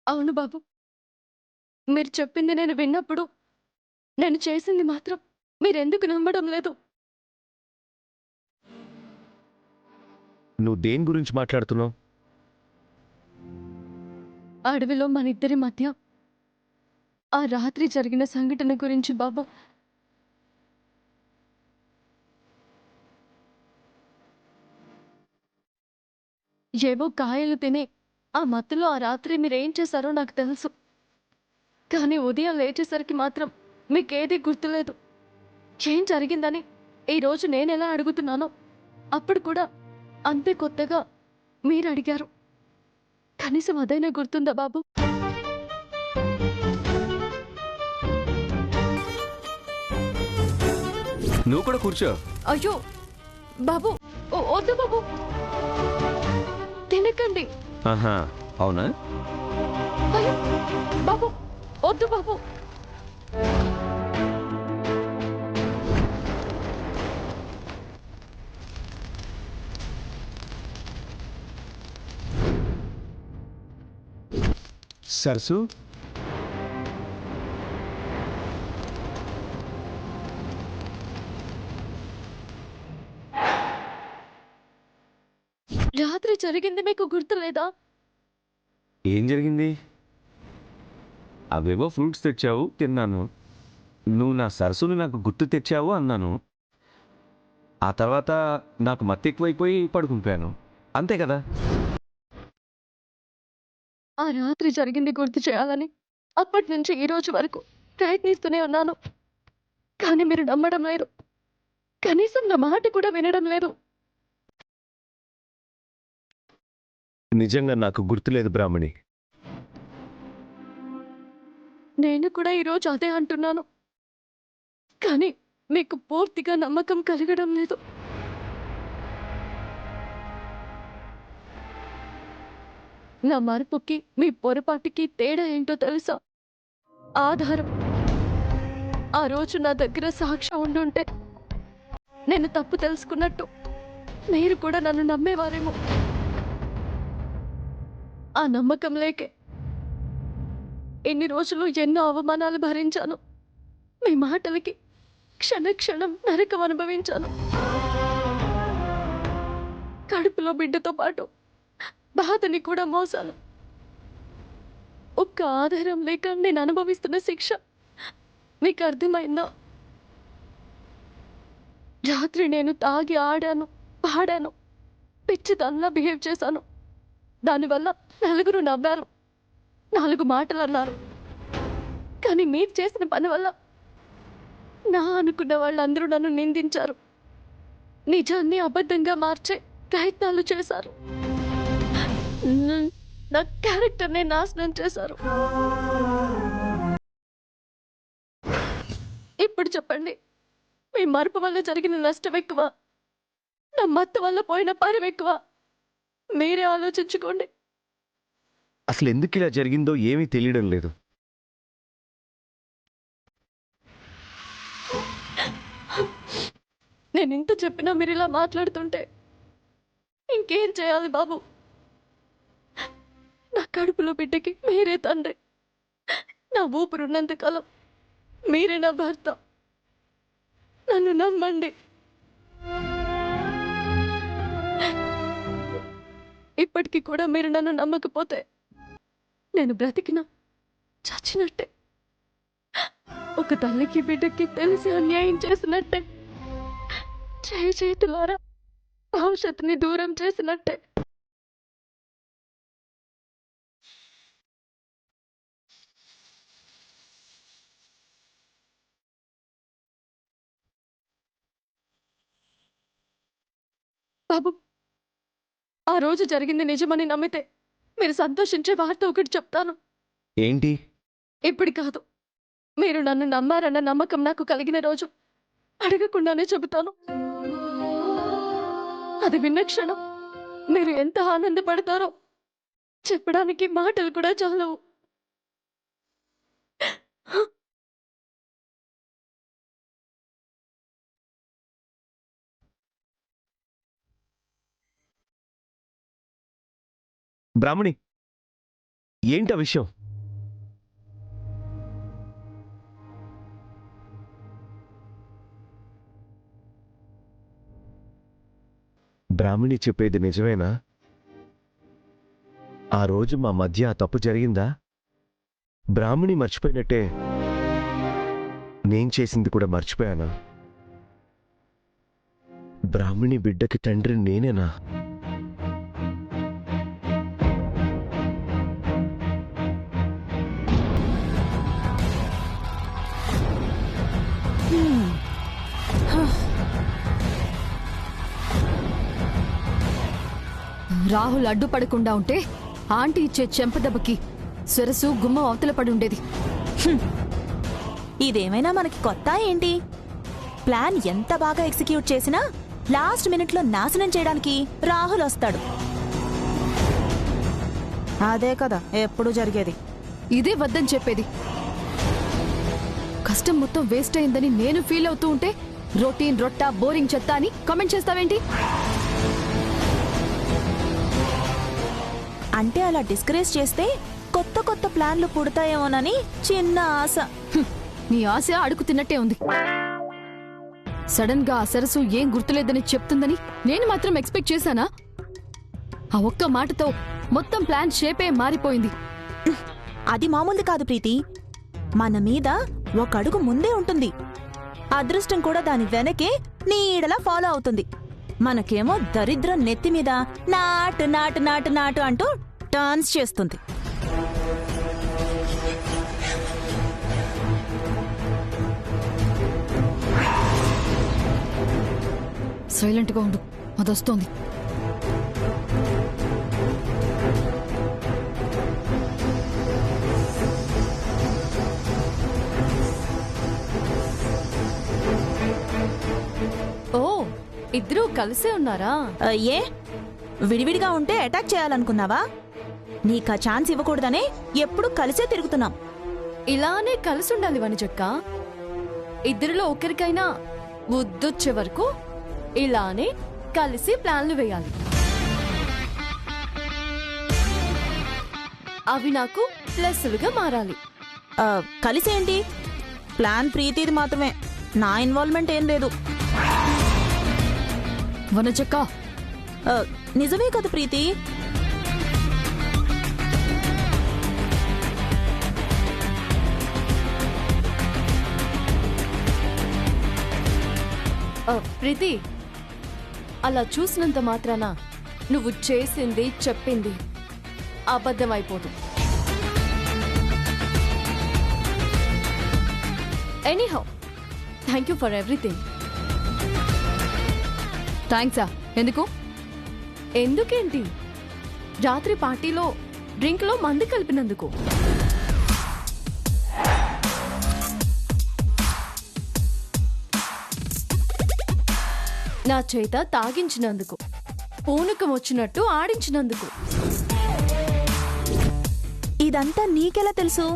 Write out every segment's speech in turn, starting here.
అవును బాబు. మీరు చెప్పింది నేను విన్నప్పుడు, నేను చేసింది మాత్రం మీరెందుకు నమ్మడం లేదు? నువ్వు దేని గురించి మాట్లాడుతున్నావు? అడవిలో మనిద్దరి మధ్య ఆ రాత్రి జరిగిన సంఘటన గురించి బాబు. ఏవో కాయలు తిని, ఆ మత్తులో ఆ రాత్రి మీరేం చేశారో నాకు తెలుసు. కానీ ఉదయం లేచేసరికి మాత్రం మీకేదీ గుర్తులేదు. ఏం జరిగిందని ఈరోజు నేనెలా అడుగుతున్నానో, అప్పుడు కూడా అంతే కొత్తగా మీరడిగారు. కనీసం అదైనా గుర్తుందా బాబు? నువ్వు కూడా కూర్చో. అయ్యో! బాబు, వద్దు బాబు. తినకండి. ఆహా, అవునా? అయ్యో! బాబు, వద్దు బాబు. సరసు, రాత్రి జరిగింది మీకు గుర్తులేదా? ఏం జరిగింది? అవేవో ఫ్రూట్స్ తెచ్చావు, తిన్నాను. నువ్వు నా సరస్సుని నాకు గుర్తు తెచ్చావు అన్నాను. ఆ తర్వాత నాకు మత్తు ఎక్కువైపోయి పడుకుంటాను. అంతే కదా? ఆ రాత్రి జరిగింది గుర్తు చేయాలని అప్పటినుంచి ఈ రోజు వరకు ప్రయత్నిస్తూనే ఉన్నాను. కానీ మీరు నమ్మడం లేదు. కనీసం నా మాట కూడా వినడం లేదు. నిజంగా నాకు గుర్తులేదు బ్రాహ్మణి. నేను కూడా ఈరోజు అదే అంటున్నాను. కానీ మీకు పూర్తిగా నమ్మకం కలగడం లేదు. నా మరుపుకి, మీ పొరపాటుకి తేడా ఏంటో తెలుసా? ఆధారం. ఆ రోజు నా దగ్గర సాక్ష్యం ఉండుంటే నేను తప్పు తెలుసుకున్నట్టు మీరు కూడా నన్ను నమ్మేవారేమో. ఆ నమ్మకం లేకే ఇన్ని రోజులు ఎన్నో అవమానాలు భరించాను. మీ మాటలకి క్షణక్షణం నరకం అనుభవించాను. కడుపులో బిడ్డతో పాటు బాధని కూడా మోసాను. ఒక్క ఆధారం లేక నేను అనుభవిస్తున్న శిక్ష మీకు అర్థమైందా? రాత్రి నేను తాగి ఆడాను, పాడాను, పిచ్చిదానిలా బిహేవ్ చేశాను. దానివల్ల నలుగురు నవ్వారు, 4 మాటలు అన్నారు. కానీ మీరు చేసిన పని వల్ల నా అనుకున్న వాళ్ళందరూ నన్ను నిందించారు. నిజాన్ని అబద్ధంగా మార్చే ప్రయత్నాలు చేశారు. న- నా క్యారెక్టర్‌నే నాశనం చేశారు. ఇప్పుడు చెప్పండి, మీ మరుపు వల్ల జరిగిన నష్టం ఎక్కువ, నా మత్తు వల్ల పోయిన పరువు ఎక్కువ? మీరే ఆలోచించుకోండి. అసలు ఎందుకు ఇలా జరిగిందో ఏమీ తెలియడం లేదు. నేనింత చెప్పినా మీరిలా మాట్లాడుతుంటే ఇంకేం చేయాలి బాబు? నా కడుపులో బిడ్డకి మీరే తండ్రి. నా ఊపిరున్నంత కాలం మీరే నా భర్త. నన్ను నమ్మండి. ఇప్పటికి కూడా మీరు నన్ను నమ్మకపోతే నేను బ్రతికినా చచ్చినట్టే. ఒక తల్లికి బిడ్డకి తెలిసి అన్యాయం చేసినట్టే. చేతులారా భవిష్యత్తుని దూరం చేసినట్టే. బాబు, ఆ రోజు జరిగింది నిజమని నమ్మితే మీరు సంతోషించే వార్త ఒకటి చెప్తాను. ఏంటి? ఇప్పుడు కాదు. మీరు నన్ను నమ్మారన్న నమ్మకం నాకు కలిగిన రోజు అడగకుండానే చెబుతాను. అది విన్న క్షణం మీరు ఎంత ఆనందపడతారో చెప్పడానికి మాటలు కూడా చాలవు. బ్రాహ్మణి, ఏంటి ఆ విషయం? బ్రాహ్మణి చెప్పేది నిజమేనా? ఆ రోజు మా మధ్య ఆ తప్పు జరిగిందా? బ్రాహ్మణి మర్చిపోయినట్టే నేను చేసింది కూడా మర్చిపోయానా? బ్రాహ్మణి బిడ్డకి తండ్రి నేనేనా? రాహుల్ అడ్డుపడకుండా ఉంటే ఆంటీ ఇచ్చే చెంపదెబ్బకి సరసు గుమ్మం అవతల పడి ఉండేది. ఇదేమైనా మనకి కొత్త ఏంటి? ప్లాన్ ఎంత బాగా ఎగ్జిక్యూట్ చేసినా లాస్ట్ మినిట్లో నాశనం చేయడానికి రాహుల్ వస్తాడు. అదే కదా ఎప్పుడు జరిగేది. ఇదే వద్దని చెప్పేది. కష్టం మొత్తం వేస్ట్ అయిందని నేను ఫీల్ అవుతూ ఉంటే రొటీన్ రొట్టా బోరింగ్ చెత్త అని కామెంట్ చేస్తావేంటి? అంటే అలా డిస్కరేజ్ చేస్తే కొత్త కొత్త ప్లాన్లు పుడతాయేమోనని చిన్న ఆశ. నీ ఆశ అడుగు తిన్నట్టే ఉంది. సడన్ గా ఆ సరస్సు ఏం గుర్తులేదని చెప్తుందని నేను మాత్రం ఎక్స్పెక్ట్ చేశానా? ఆ ఒక్క మాటతో మొత్తం ప్లాన్ షేపే మారిపోయింది. అది మామూలుది కాదు ప్రీతి. మన మీద ఒక అడుగు ముందే ఉంటుంది. అదృష్టం కూడా దాని వెనకే నీడలా ఫాలో అవుతుంది. మనకేమో దరిద్రం నెత్తి మీద నాటు నాటు నాటు నాటు అంటూ డాన్స్ చేస్తుంది. సైలెంట్ గా ఉండు, అదొస్తోంది. ఓ, ఇద్దరూ కలిసే ఉన్నారా? ఏ విడివిడిగా ఉంటే అటాక్ చేయాలనుకున్నావా? నీకా ఛాన్స్ ఇవ్వకూడదనే ఎప్పుడు కలిసే తిరుగుతున్నాం. ఇలానే కలిసి ఉండాలి వనజక్క. ఇద్దరిలో ఒకరికైనా ముద్దొచ్చే వరకు ఇలానే కలిసి ప్లాన్లు వేయాలి. అవి నాకు ప్లస్లుగా మారాలి. కలిసేంటి? ప్లాన్ ప్రీతిది మాత్రమే, నా ఇన్వాల్వ్మెంట్ ఏం లేదు. వనజక్క, నిజమే కదా ప్రీతి? ప్రీతి, అలా చూసినంత మాత్రాన నువ్వు చేసింది చెప్పింది అబద్ధమైపోదు. Anyhow, thank you for everything. థ్యాంక్సా? ఎందుకు? ఎందుకేంటి? రాత్రి పార్టీలో డ్రింక్లో మందు కలిపినందుకు. నా చేత తాగించినందుకు, పూనకం వచ్చినట్టు ఆడించినందుకు. ఇదంతా నీకెలా తెలుసు?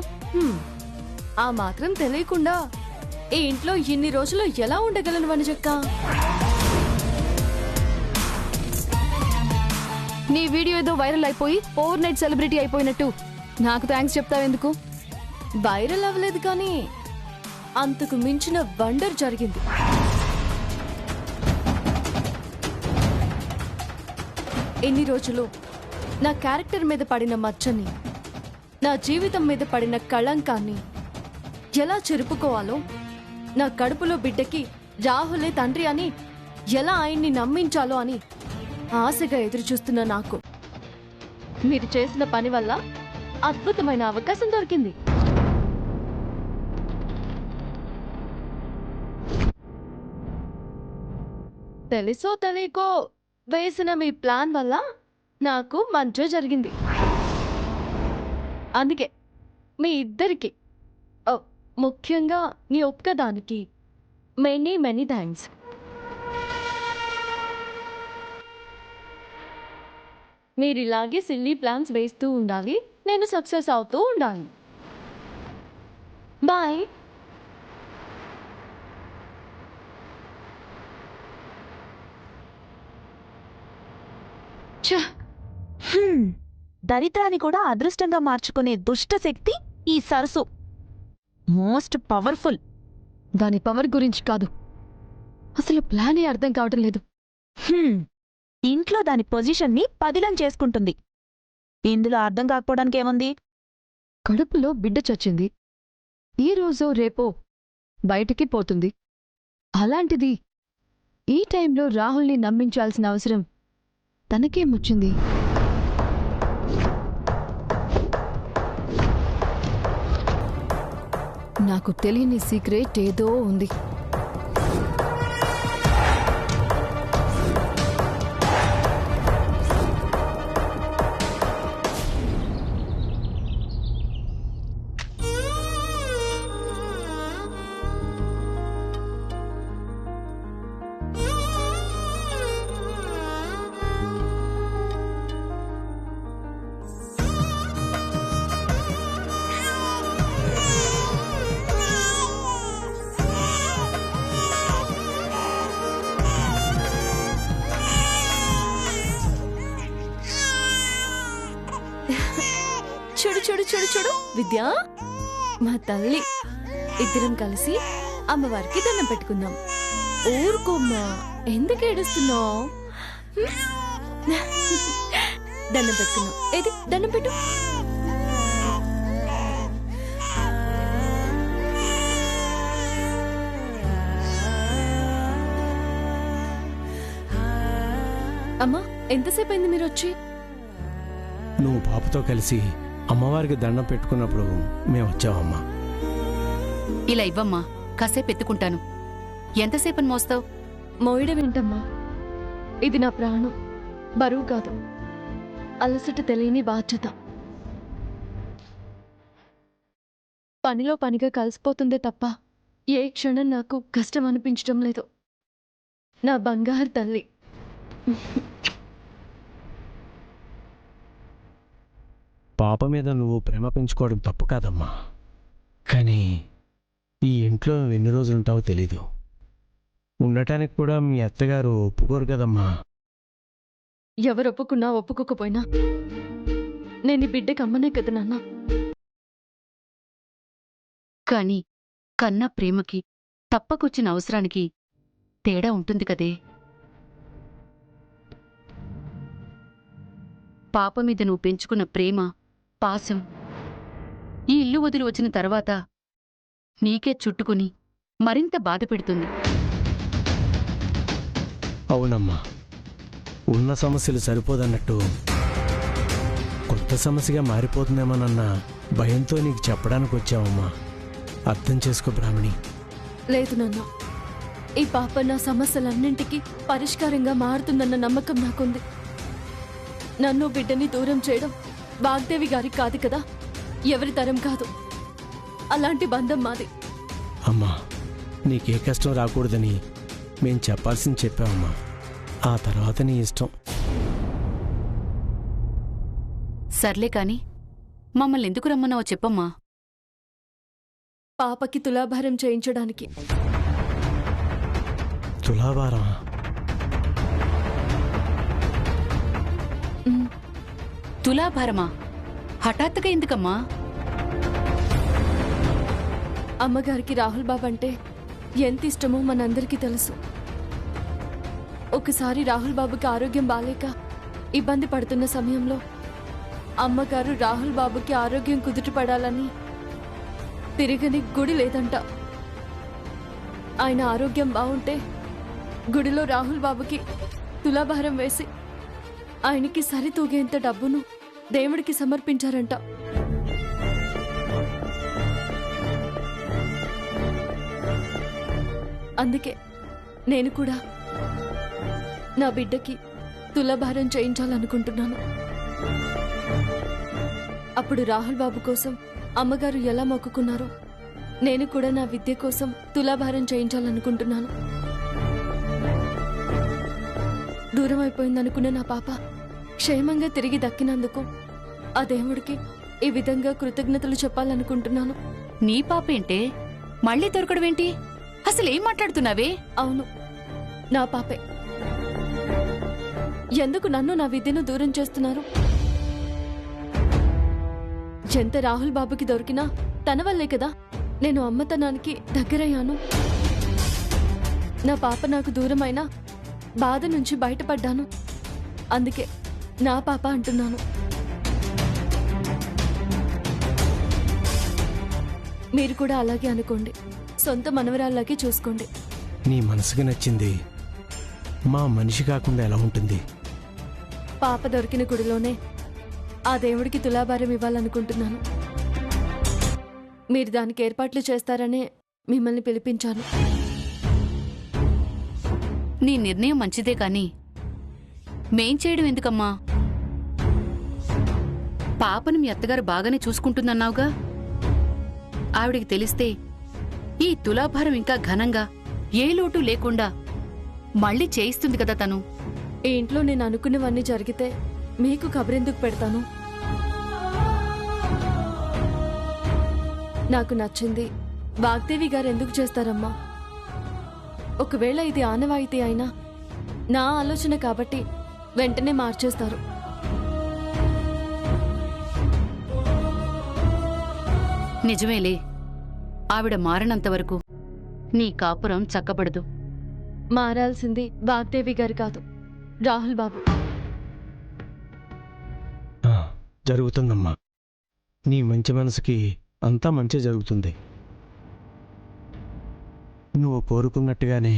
ఆ మాత్రం తెలియకుండా ఈ ఇంట్లో ఇన్ని రోజులు ఎలా ఉండగలను వనజక్క? నీ వీడియో ఏదో వైరల్ అయిపోయి ఓవర్ నైట్ సెలబ్రిటీ అయిపోయినట్టు నాకు థ్యాంక్స్ చెప్తావెందుకు? వైరల్ అవ్వలేదు, కానీ అంతకు మించిన వండర్ జరిగింది. ఎన్ని రోజులు నా క్యారెక్టర్ మీద పడిన మచ్చని, నా జీవితం మీద పడిన కళంకాన్ని ఎలా చెరుపుకోవాలో, నా కడుపులో బిడ్డకి రాహులే తండ్రి అని ఎలా ఆయన్ని నమ్మించాలో అని ఆశగా ఎదురుచూస్తున్న నాకు మీరు చేసిన పని వల్ల అద్భుతమైన అవకాశం దొరికింది. తెలుసో తెలియకో వేసిన మీ ప్లాన్ వల్ల నాకు మంచే జరిగింది. అందుకే మీ ఇద్దరికి, ముఖ్యంగా నీ ఒక్కదానికి మెనీ మెనీ థ్యాంక్స్. మీరు ఇలాగే సిల్లీ ప్లాన్స్ వేస్తూ ఉండాలి, నేను సక్సెస్ అవుతూ ఉండాలి. బాయ్. దరిద్రాన్ని కూడా అదృష్టంగా మార్చుకునే దుష్ట శక్తి ఈ సరస్సు. Most powerful. దాని పవర్ గురించి కాదు, అసలు ప్లానే అర్థం కావటం లేదు. ఇంట్లో దాని పొజిషన్ని పదిలం చేసుకుంటుంది. ఇందులో అర్థం కాకపోవడానికి ఏముంది? కడుపులో బిడ్డ చచ్చింది. ఈ రోజో రేపో బయటికి పోతుంది. అలాంటిది ఈ టైంలో రాహుల్ని నమ్మించాల్సిన అవసరం తనకేమొచ్చింది? నాకు తెలియని సీక్రెట్ ఏదో ఉంది. చూడు చూడు చూడు చూడు విద్యా, మా తల్లి. ఇద్దరం కలిసి అమ్మవారికి దండం పెట్టుకుందాం. ఊరుకోమ్మా, ఎందుకు ఏడుస్తున్నావు? దండం పెట్టుకుందాం. ఏది దండం పెట్టు. అమ్మా, ఎంతసేపు అయింది మీరు వచ్చి? నువ్వు పాపతో కలిసి అమ్మవారికి దండం పెట్టుకున్నప్పుడు మేము వచ్చావమ్మా. ఇలా ఇవ్వమ్మా, కాసేపు ఎత్తుకుంటాను. ఎంతసేపని మోస్తావు? మోయడం ఏంటమ్మా, ఇది నా ప్రాణం, బరువు కాదు, అలసట తెలియని బాధ్యత. పనిలో పనిగా కలిసిపోతుందే తప్ప ఏ క్షణం నాకు కష్టం అనిపించడం లేదు. నా బంగారు తల్లి. పాప మీద నువ్వు ప్రేమ పెంచుకోవడం తప్పు కాదమ్మా. కానీ ఈ ఇంట్లో నువ్వు ఎన్ని రోజులు ఉంటావో తెలీదు. ఉండటానికి కూడా మీ అత్తగారు ఒప్పుకోరు కదమ్మా. ఎవరు ఒప్పుకున్నా ఒప్పుకోకపోయినా నేను ఈ బిడ్డకి అమ్మనే కదా నాన్న. కాని కన్న ప్రేమకి, తప్పకొచ్చిన అవసరానికి తేడా ఉంటుంది కదే. పాప మీద నువ్వు పెంచుకున్న ప్రేమ, పాశం ఈ ఇల్లు వదిలి వచ్చిన తర్వాత నీకే చుట్టుకుని మరింత బాధ పెడుతుంది. అవునమ్మా, ఉన్న సమస్యలు సరిపోదన్నట్టు కొత్త సమస్యగా మారిపోతుందేమోనన్న భయంతో నీకు చెప్పడానికి వచ్చావమ్మా. అర్థం చేసుకో బ్రాహ్మణి. లేదు నాన్న, ఈ పాప నా సమస్యలన్నింటికీ పరిష్కారంగా మారుతుందన్న నమ్మకం నాకుంది. నన్ను బిడ్డని దూరం చేయడం వాగ్దేవి గారికి కాదు కదా, ఎవరి తరం కాదు. అలాంటి బంధం మాది. అమ్మా, నీకే కష్టం రాకూడదని మేం చెప్పాల్సింది చెప్పావమ్మా. ఆ తర్వాత నీ ఇష్టం. సర్లే కాని మమ్మల్ని ఎందుకు రమ్మన్నావో చెప్పమ్మా. పాపకి తులాభారం చేయించడానికి. తులాభారం? తులాభారమా? హఠాత్తుగా ఎందుకమ్మా? అమ్మగారికి రాహుల్ బాబు అంటే ఎంత ఇష్టమో మనందరికీ తెలుసు. ఒకసారి రాహుల్ బాబుకి ఆరోగ్యం బాలేక ఇబ్బంది పడుతున్న సమయంలో అమ్మగారు రాహుల్ బాబుకి ఆరోగ్యం కుదుటపడాలని తిరగని గుడి లేదంట. ఆయన ఆరోగ్యం బాగుంటే గుడిలో రాహుల్ బాబుకి తులాభారం వేసి ఆయనకి సరితూగేంత డబ్బును దేవుడికి సమర్పించారంట. అందుకే నేను కూడా నా బిడ్డకి తులాభారం చేయించాలనుకుంటున్నాను. అప్పుడు రాహుల్ బాబు కోసం అమ్మగారు ఎలా మొక్కుకున్నారో నేను కూడా నా విద్య కోసం తులాభారం చేయించాలనుకుంటున్నాను. దూరం అయిపోయిందనుకున్న నా పాప క్షేమంగా తిరిగి దక్కినందుకు ఆ దేవుడికి ఈ విధంగా కృతజ్ఞతలు చెప్పాలనుకుంటున్నాను. నీ పాపేంటే మళ్ళీ దొరకడమేంటి? అసలేం మాట్లాడుతున్నావే? అవును, నా పాపే. ఎందుకు నన్ను నా విద్యను దూరం చేస్తున్నారు? ఎంత రాహుల్ బాబుకి దొరికినా తన వల్లే కదా నేను అమ్మతనానికి దగ్గరయ్యాను. నా పాప నాకు దూరమైనా బాధ నుంచి బయటపడ్డాను. అందుకే నా పాప అంటున్నాను. మీరు కూడా అలాగే అనుకోండి. సొంత మనవరాళ్ళకి చూసుకోండి. నీ మనసుకు నచ్చింది మా మనిషి కాకుండా ఎలా ఉంటుంది? పాప దొరికిన గుడిలోనే ఆ దేవుడికి తులాభారం ఇవ్వాలనుకుంటున్నాను. మీరు దానికి ఏర్పాట్లు చేస్తారనే మిమ్మల్ని పిలిపించాను. నీ నిర్ణయం మంచిదే కాని మేం చేయడం ఎందుకమ్మా? పాపను మీ అత్తగారు బాగానే చూసుకుంటుందన్నావుగా. ఆవిడికి తెలిస్తే ఈ తులాభారం ఇంకా ఘనంగా ఏ లోటు లేకుండా మళ్ళీ చేయిస్తుంది కదా తను. ఈ ఇంట్లో నేను అనుకున్నవన్నీ జరిగితే మీకు కబరెందుకు పెడతాను? నాకు నచ్చింది వాగ్దేవి గారు ఎందుకు చేస్తారమ్మా? ఒకవేళ ఇది ఆనవాయితీ అయినా నా ఆలోచన కాబట్టి వెంటనే మార్చేస్తారు. నిజమేలే, ఆవిడ మారనంతవరకు నీ కాపురం చక్కబడదు. మారాల్సింది వాగ్దేవి గారు కాదు, రాహుల్ బాబు. జరుగుతుందమ్మా. నీ మంచి మనసుకి అంతా మంచి జరుగుతుంది. నువ్వు కోరుకున్నట్టుగానే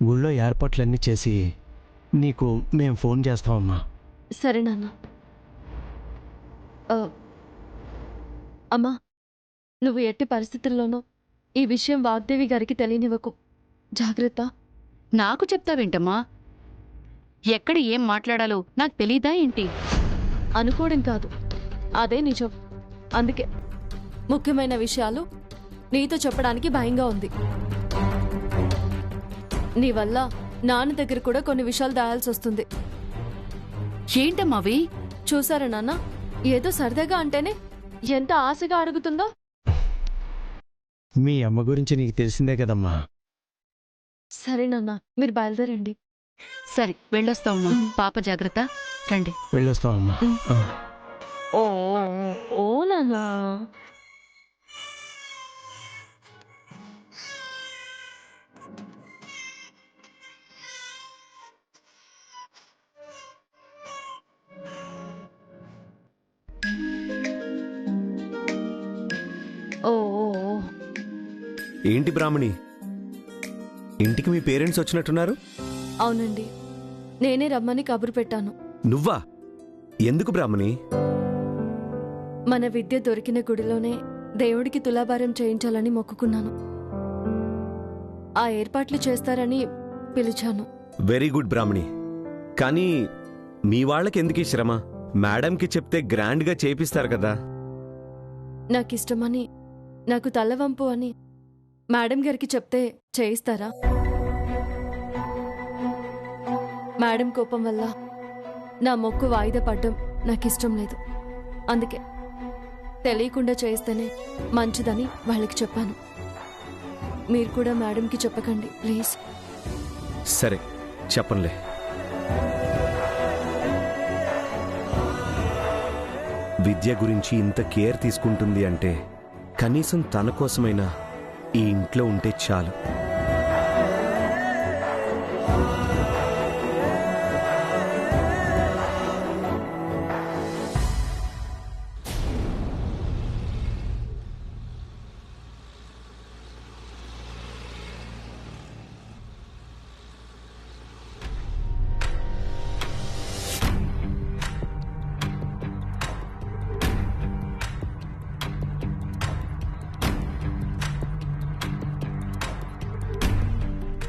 గుళ్ళో ఏర్పాట్లన్నీ చేసి నీకు మేము ఫోన్ చేస్తామమ్మా. సరే నాన్న. అమ్మా, నువ్వు ఎట్టి పరిస్థితుల్లోనూ ఈ విషయం వాగ్దేవి గారికి తెలియనివ్వకు. జాగ్రత్త. నాకు చెప్తావేంటమ్మా? ఎక్కడ ఏం మాట్లాడాలో నాకు తెలీదా ఏంటి? అనుకోవడం కాదు, అదే నిజం. అందుకే ముఖ్యమైన విషయాలు నీతో చెప్పడానికి భయంగా ఉంది. నీ వల్ల నాన్న దగ్గర కూడా కొన్ని విషయాలు దాయాల్సి వస్తుంది. ఏంటమ్మావి? చూసారా నాన్న, ఏదో సరదాగా అంటేనే ఎంత ఆశగా అడుగుతుందో. మీ అమ్మ గురించి నీకు తెలిసిందే కదమ్మా. సరే నాన్న, మీరు బయలుదేరండి. సరే, వెళ్ళొస్తామమ్మా. పాప జాగ్రత్త. రండి. వెళ్ళొస్తామమ్మా. ఓ ఓ నాన్న. ఓ ఏంటి బ్రాహ్మణి, ఇంటికి మీ పేరెంట్స్ వచ్చినట్టున్నారు? అవునండి, నేనే రమ్మని కబురు పెట్టాను. నువ్వా? ఎందుకు బ్రాహ్మణి? మన విద్య దొరికిన గుడిలోనే దేవుడికి తులాభారం చేయించాలని మొక్కుకున్నాను. ఆ ఏర్పాట్లు చేస్తారని పిలిచాను. వెరీ గుడ్ బ్రాహ్మణి. కానీ మీ వాళ్ళకి ఎందుకు ఈ శ్రమ? మేడంకి చెప్తే గ్రాండ్గా చేపిస్తారు కదా. నాకిష్టమని, నాకు తల్లవంపు అని మేడం గారికి చెప్తే చేయిస్తారా? మేడం కోపం వల్ల నా మొక్కు వాయిదా పడ్డం నాకిష్టం లేదు. అందుకే తెలియకుండా చేయిస్తేనే మంచిదని వాళ్ళకి చెప్పాను. మీరు కూడా మేడంకి చెప్పకండి ప్లీజ్. సరే, చెప్పనులే. విద్య గురించి ఇంత కేర్ తీసుకుంటుంది అంటే కనీసం తన కోసమైనా ఈ ఇంట్లో ఉంటే చాలు.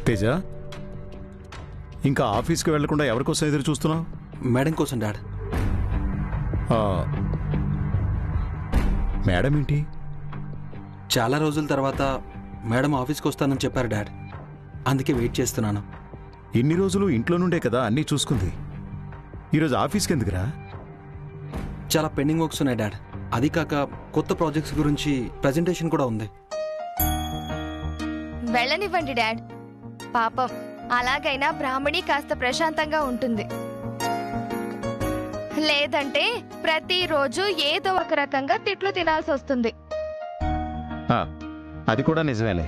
తేజ, ఇంకా ఆఫీస్కి వెళ్లకుండా ఎవరికోసం ఎదురు చూస్తున్నావు? మేడం కోసం డాడ్. మేడం ఏంటి? చాలా రోజుల తర్వాత మేడం ఆఫీస్కి వస్తానని చెప్పారు డాడ్. అందుకే వెయిట్ చేస్తున్నాను. ఇన్ని రోజులు ఇంట్లో నుండే కదా అన్నీ చూసుకుంది. ఈరోజు ఆఫీస్కి ఎందుకురా? చాలా పెండింగ్ వర్క్స్ ఉన్నాయి డాడ్. అది కాక కొత్త ప్రాజెక్ట్స్ గురించి ప్రెజెంటేషన్ కూడా ఉంది. వెళ్ళనివ్వండి డాడ్. పాపం, అలాగైనా బ్రాహ్మణి కాస్త ప్రశాంతంగా ఉంటుంది. లేదంటే ప్రతిరోజు ఏదో ఒక రకంగా తిట్లు తినాల్సి వస్తుంది. అది కూడా నిజమేలే.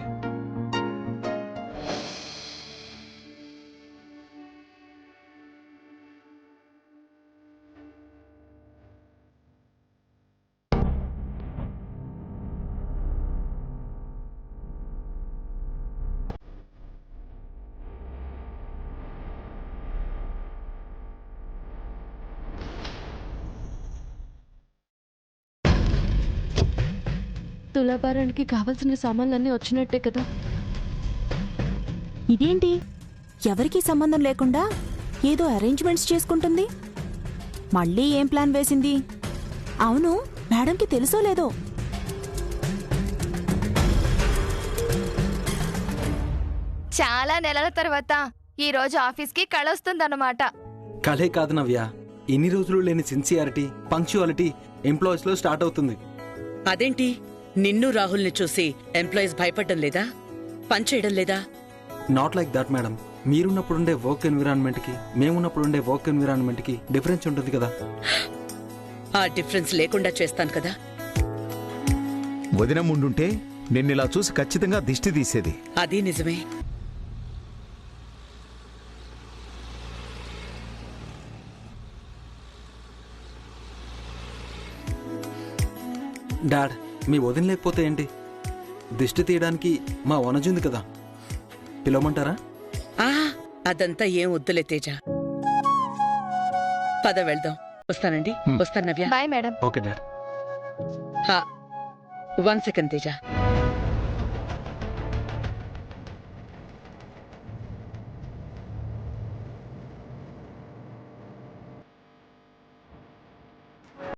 తులాభారానికి కావాల్సిన సామాన్లన్నీ వచ్చినట్టే కదా. ఇదేంటి ఎవరికీ సంబంధం లేకుండా ఏదో అరేంజ్మెంట్స్ చేసుకుంటుంది? మళ్ళీ ఏం ప్లాన్ వేసింది? అవును, మేడంకి తెలుసో లేదో? చాలా నెలల తర్వాత ఈ రోజు ఆఫీస్కి కళొస్తుందన్నమాట. కలే కాదు నవ్య, ఇన్ని రోజులు లేని సిన్సియారిటీ, పంక్చువాలిటీ ఎంప్లాయీస్ లో స్టార్ట్ అవుతుంది. అదేంటి నిన్ను రాహుల్ని చూసి ఎంప్లాయీస్ భయపడడం లేదా? పని చేయడం లేదా? Not like that madam. మీరున్నప్పుడుండే వర్క్ ఎన్విరాన్మెంట్ కి మేమున్నప్పుడుండే వర్క్ ఎన్విరాన్మెంట్ కి డిఫరెన్స్ ఉంటుంది కదా. ఆ డిఫరెన్స్ లేకుండా చేస్తాను కదా. వదిన ముందుంటే నిన్నిలా చూసి ఖచ్చితంగా దిష్టి తీసేది. అది నిజమే. డాడ్, మీ వదిన లేకపోతే ఏంటి? దిష్టి తీయడానికి మా వనజుంది కదా, పిలవమంటారా? అదంతా ఏం వద్దులే తేజ. పద వెళ్దాం. వస్తానండి. వస్తాను Navya. Bye madam. Okay dad. 1 second Teja.